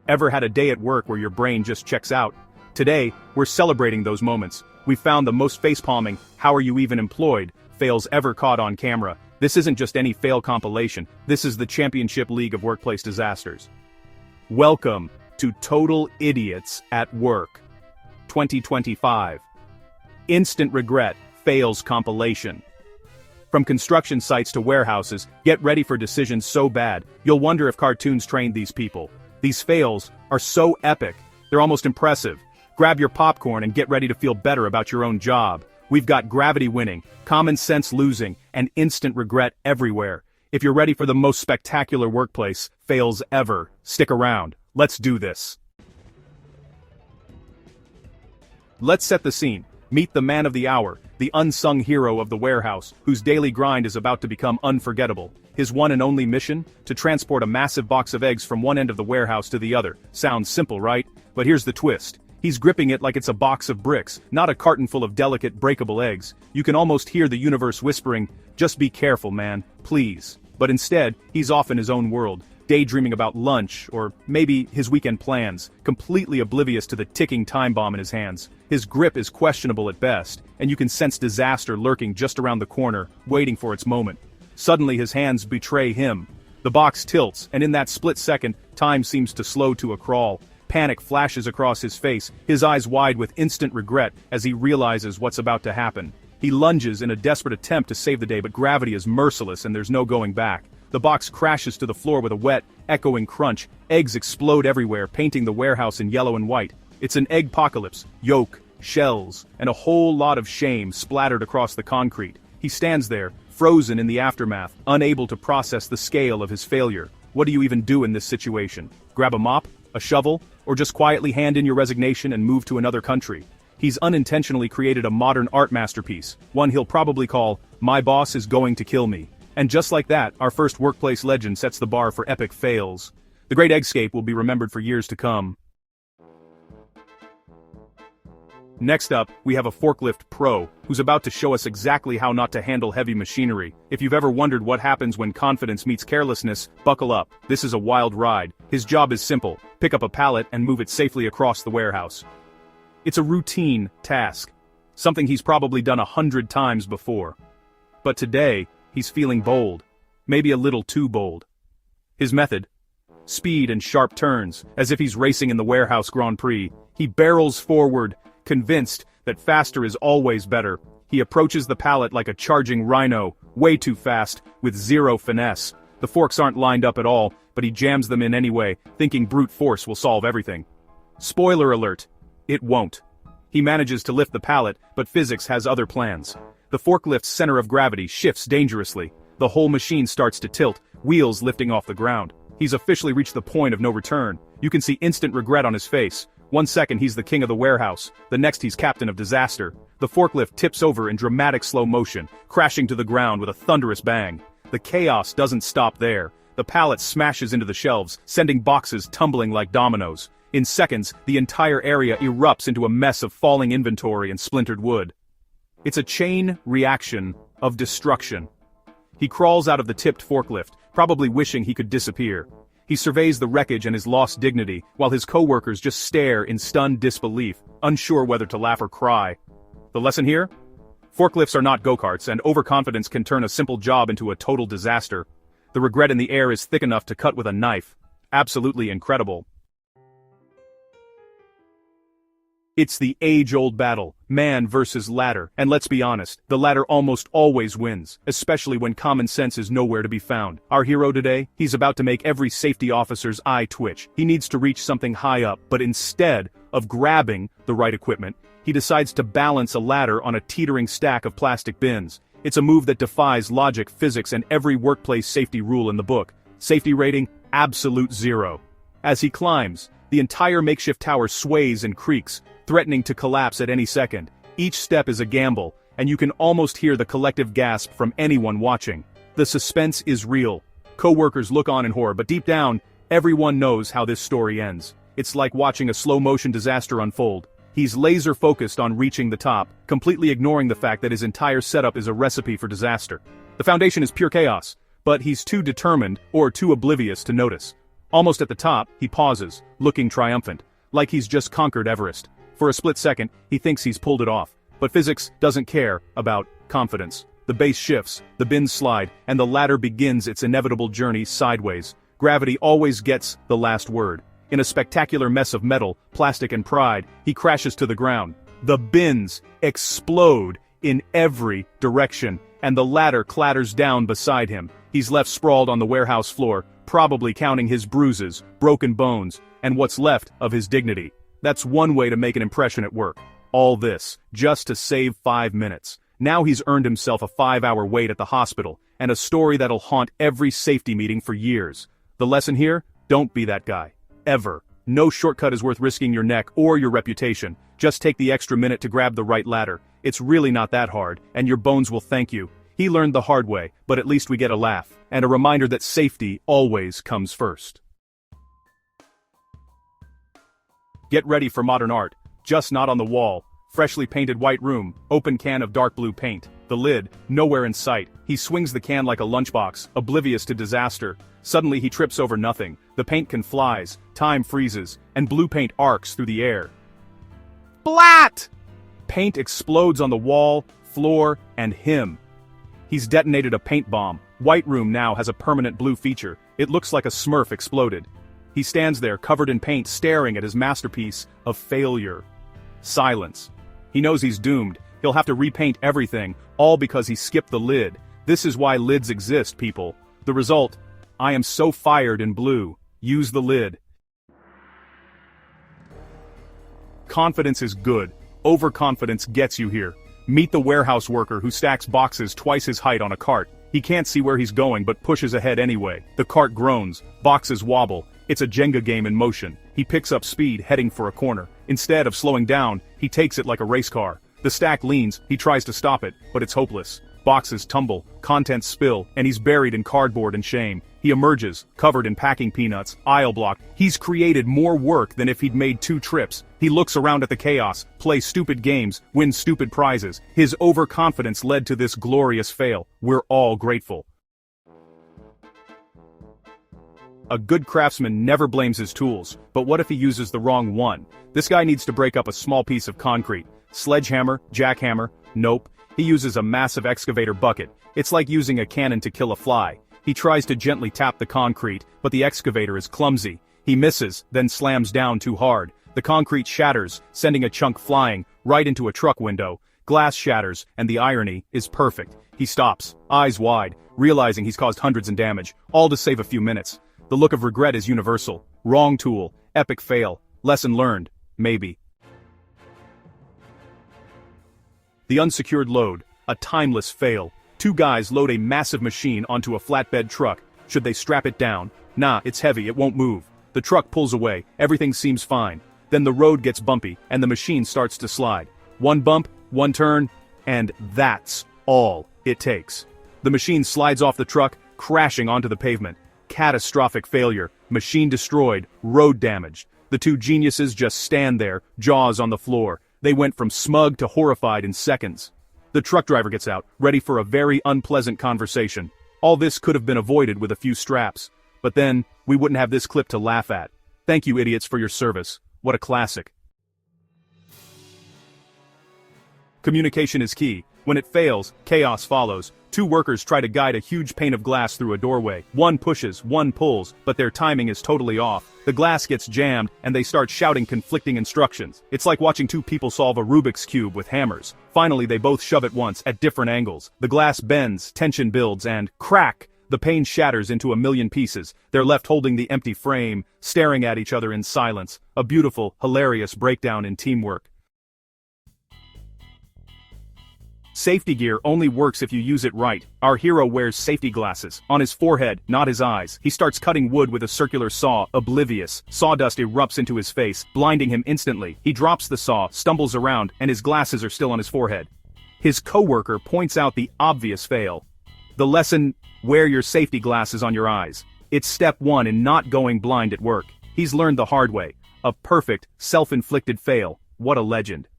Ever had a day at work where your brain just checks out? Today, we're celebrating those moments. We found the most facepalming, how are you even employed, fails ever caught on camera. This isn't just any fail compilation, this is the Championship League of Workplace Disasters. Welcome to Total Idiots at Work 2025. Instant Regret Fails Compilation. From construction sites to warehouses, get ready for decisions so bad, you'll wonder if cartoons trained these people. These fails are so epic, they're almost impressive. Grab your popcorn and get ready to feel better about your own job. We've got gravity winning, common sense losing, and instant regret everywhere. If you're ready for the most spectacular workplace fails ever, stick around. Let's do this. Let's set the scene. Meet the man of the hour, the unsung hero of the warehouse, whose daily grind is about to become unforgettable. His one and only mission? To transport a massive box of eggs from one end of the warehouse to the other. Sounds simple, right? But here's the twist. He's gripping it like it's a box of bricks, not a carton full of delicate, breakable eggs. You can almost hear the universe whispering, just be careful, man, please. But instead, he's off in his own world, daydreaming about lunch, or maybe his weekend plans, completely oblivious to the ticking time bomb in his hands. His grip is questionable at best, and you can sense disaster lurking just around the corner, waiting for its moment. Suddenly his hands betray him. The box tilts, and in that split second, time seems to slow to a crawl. Panic flashes across his face, his eyes wide with instant regret as he realizes what's about to happen. He lunges in a desperate attempt to save the day, but gravity is merciless and there's no going back. The box crashes to the floor with a wet, echoing crunch. Eggs explode everywhere, painting the warehouse in yellow and white. It's an egg-pocalypse. Yolk, shells, and a whole lot of shame splattered across the concrete. He stands there, frozen in the aftermath, unable to process the scale of his failure. What do you even do in this situation? Grab a mop? A shovel? Or just quietly hand in your resignation and move to another country? He's unintentionally created a modern art masterpiece, one he'll probably call, "My Boss is Going to Kill Me." And just like that, our first workplace legend sets the bar for epic fails. The Great Eggscape will be remembered for years to come. Next up, we have a forklift pro, who's about to show us exactly how not to handle heavy machinery. If you've ever wondered what happens when confidence meets carelessness, buckle up. This is a wild ride. His job is simple: pick up a pallet and move it safely across the warehouse. It's a routine task, something he's probably done 100 times before. But today, he's feeling bold. Maybe a little too bold. His method? Speed and sharp turns, as if he's racing in the warehouse Grand Prix. He barrels forward, convinced that faster is always better. He approaches the pallet like a charging rhino, way too fast, with zero finesse. The forks aren't lined up at all, but he jams them in anyway, thinking brute force will solve everything. Spoiler alert, it won't. He manages to lift the pallet, but physics has other plans. The forklift's center of gravity shifts dangerously. The whole machine starts to tilt, wheels lifting off the ground. He's officially reached the point of no return. You can see instant regret on his face. 1 second he's the king of the warehouse, the next he's captain of disaster. The forklift tips over in dramatic slow motion, crashing to the ground with a thunderous bang. The chaos doesn't stop there. The pallet smashes into the shelves, sending boxes tumbling like dominoes. In seconds, the entire area erupts into a mess of falling inventory and splintered wood. It's a chain reaction of destruction. He crawls out of the tipped forklift, probably wishing he could disappear. He surveys the wreckage and his lost dignity, while his co-workers just stare in stunned disbelief, unsure whether to laugh or cry. The lesson here? Forklifts are not go-karts, and overconfidence can turn a simple job into a total disaster. The regret in the air is thick enough to cut with a knife. Absolutely incredible. It's the age-old battle, man versus ladder, and let's be honest, the ladder almost always wins, especially when common sense is nowhere to be found. Our hero today, he's about to make every safety officer's eye twitch. He needs to reach something high up, but instead of grabbing the right equipment, he decides to balance a ladder on a teetering stack of plastic bins. It's a move that defies logic, physics, and every workplace safety rule in the book. Safety rating, absolute 0. As he climbs, the entire makeshift tower sways and creaks, threatening to collapse at any second. Each step is a gamble, and you can almost hear the collective gasp from anyone watching. The suspense is real. Co-workers look on in horror, but deep down, everyone knows how this story ends. It's like watching a slow-motion disaster unfold. He's laser-focused on reaching the top, completely ignoring the fact that his entire setup is a recipe for disaster. The foundation is pure chaos, but he's too determined, or too oblivious to notice. Almost at the top, he pauses, looking triumphant, like he's just conquered Everest. For a split second, he thinks he's pulled it off. But physics doesn't care about confidence. The base shifts, the bins slide, and the ladder begins its inevitable journey sideways. Gravity always gets the last word. In a spectacular mess of metal, plastic and pride, he crashes to the ground. The bins explode in every direction, and the ladder clatters down beside him. He's left sprawled on the warehouse floor, probably counting his bruises, broken bones, and what's left of his dignity. That's one way to make an impression at work. All this, just to save 5 minutes. Now he's earned himself a 5-hour wait at the hospital, and a story that'll haunt every safety meeting for years. The lesson here? Don't be that guy. Ever. No shortcut is worth risking your neck or your reputation. Just take the extra minute to grab the right ladder. It's really not that hard, and your bones will thank you. He learned the hard way, but at least we get a laugh, and a reminder that safety always comes first. Get ready for modern art, just not on the wall. Freshly painted white room, open can of dark blue paint. The lid, nowhere in sight. He swings the can like a lunchbox, oblivious to disaster. Suddenly he trips over nothing. The paint can flies, time freezes, and blue paint arcs through the air. Splat! Paint explodes on the wall, floor, and him. He's detonated a paint bomb. White room now has a permanent blue feature. It looks like a Smurf exploded. He stands there covered in paint, staring at his masterpiece of failure. Silence. He knows he's doomed. He'll have to repaint everything, all because he skipped the lid. This is why lids exist, people. The result: I am so fired in blue. Use the lid. Confidence is good. Overconfidence gets you here. Meet the warehouse worker who stacks boxes twice his height on a cart. He can't see where he's going but pushes ahead anyway. The cart groans. Boxes wobble. It's a Jenga game in motion. He picks up speed, heading for a corner. Instead of slowing down, he takes it like a race car. The stack leans, he tries to stop it, but it's hopeless. Boxes tumble, contents spill, and he's buried in cardboard and shame. He emerges, covered in packing peanuts, aisle blocked. He's created more work than if he'd made 2 trips. He looks around at the chaos, plays stupid games, wins stupid prizes. His overconfidence led to this glorious fail. We're all grateful. A good craftsman never blames his tools, but what if he uses the wrong one? This guy needs to break up a small piece of concrete. Sledgehammer, jackhammer, nope. He uses a massive excavator bucket. It's like using a cannon to kill a fly. He tries to gently tap the concrete, but the excavator is clumsy. He misses, then slams down too hard. The concrete shatters, sending a chunk flying, right into a truck window. Glass shatters, and the irony is perfect. He stops, eyes wide, realizing he's caused hundreds in damage, all to save a few minutes. The look of regret is universal. Wrong tool, epic fail, lesson learned, maybe. The unsecured load, a timeless fail. 2 guys load a massive machine onto a flatbed truck. Should they strap it down? Nah, it's heavy, it won't move. The truck pulls away, everything seems fine. Then the road gets bumpy, and the machine starts to slide. 1 bump, 1 turn, and that's all it takes. The machine slides off the truck, crashing onto the pavement. Catastrophic failure, machine destroyed, road damaged. The 2 geniuses just stand there, jaws on the floor. They went from smug to horrified in seconds. The truck driver gets out, ready for a very unpleasant conversation. All this could have been avoided with a few straps. But then, we wouldn't have this clip to laugh at. Thank you, idiots, for your service. What a classic. Communication is key. When it fails, chaos follows. 2 workers try to guide a huge pane of glass through a doorway. One pushes, one pulls, but their timing is totally off. The glass gets jammed, and they start shouting conflicting instructions. It's like watching 2 people solve a Rubik's Cube with hammers. Finally, they both shove at once, at different angles. The glass bends, tension builds, and crack! The pane shatters into a million pieces. They're left holding the empty frame, staring at each other in silence. A beautiful, hilarious breakdown in teamwork. Safety gear only works if you use it right. Our hero wears safety glasses. On his forehead, not his eyes. He starts cutting wood with a circular saw, oblivious. Sawdust erupts into his face, blinding him instantly. He drops the saw, stumbles around, and his glasses are still on his forehead. His coworker points out the obvious fail. The lesson: wear your safety glasses on your eyes. It's step 1 in not going blind at work. He's learned the hard way. A perfect, self-inflicted fail. What a legend.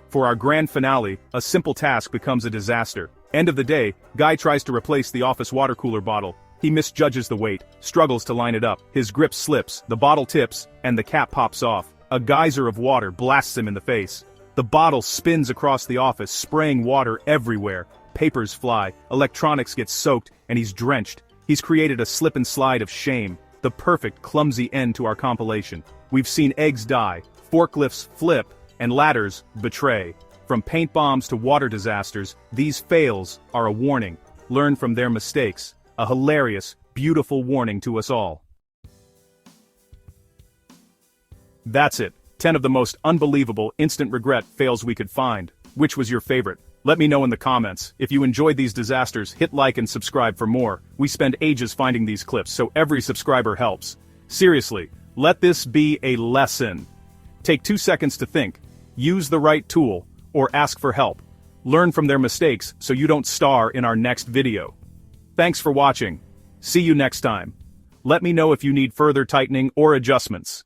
For our grand finale, a simple task becomes a disaster. End of the day, guy tries to replace the office water cooler bottle. He misjudges the weight, struggles to line it up, his grip slips, the bottle tips, and the cap pops off. A geyser of water blasts him in the face. The bottle spins across the office, spraying water everywhere. Papers fly, electronics get soaked, and he's drenched. He's created a slip and slide of shame, the perfect clumsy end to our compilation. We've seen eggs die, forklifts flip, and ladders betray. From paint bombs to water disasters, these fails are a warning. Learn from their mistakes. A hilarious, beautiful warning to us all. That's it. 10 of the most unbelievable instant regret fails we could find. Which was your favorite? Let me know in the comments. If you enjoyed these disasters, hit like and subscribe for more. We spend ages finding these clips, so every subscriber helps. Seriously, let this be a lesson. Take 2 seconds to think. Use the right tool, or ask for help. Learn from their mistakes so you don't star in our next video. Thanks for watching. See you next time. Let me know if you need further tightening or adjustments.